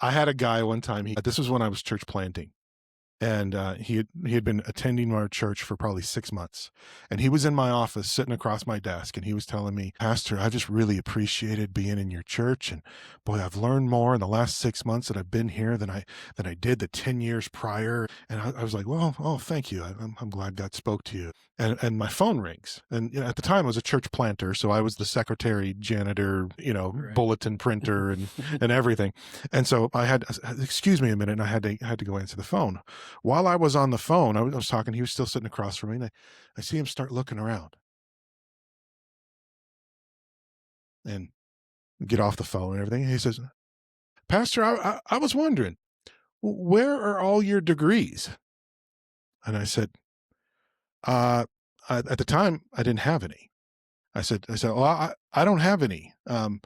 I had a guy one time, this was when I was church planting. And he had been attending our church for probably 6 months, and he was in my office sitting across my desk, and he was telling me, "Pastor, I just really appreciated being in your church, and boy, I've learned more in the last 6 months that I've been here than I did the 10 years prior." And I was like, "Well, oh, thank you. I'm glad God spoke to you." And my phone rings, and at the time I was a church planter, so I was the secretary, janitor, Right. bulletin printer, and everything. And so I had, excuse me a minute, and I had to go answer the phone. While I was on the phone, I was talking, he was still sitting across from me, and I see him start looking around and get off the phone and everything. And he says, "Pastor, I was wondering, where are all your degrees?" And I said, uh, at the time, I didn't have any. I said, "Well, I don't have any. I'm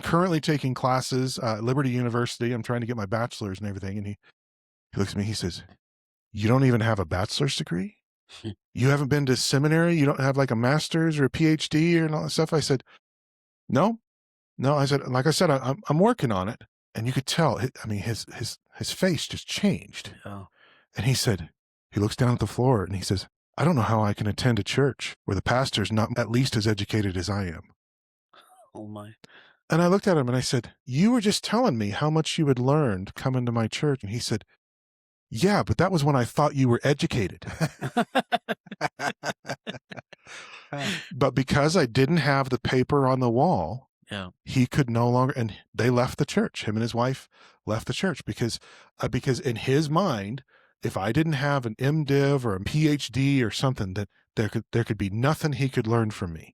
currently taking classes at Liberty University. I'm trying to get my bachelor's and everything." And he looks at me, he says, "You don't even have a bachelor's degree? You haven't been to seminary? You don't have like a master's or a PhD or all that stuff?" I said, "No, no." I said, "Like I said, I'm working on it." And you could tell, I mean, his face just changed. Yeah. And he looks down at the floor and he says, "I don't know how I can attend a church where the pastor's not at least as educated as I am." Oh my. And I looked at him and I said, "You were just telling me how much you had learned coming to my church." And he said, "Yeah, but that was when I thought you were educated." But because I didn't have the paper on the wall, Yeah. he could no longer, and they left the church. Him and his wife left the church because in his mind, if I didn't have an MDiv or a PhD or something, that there could be nothing he could learn from me.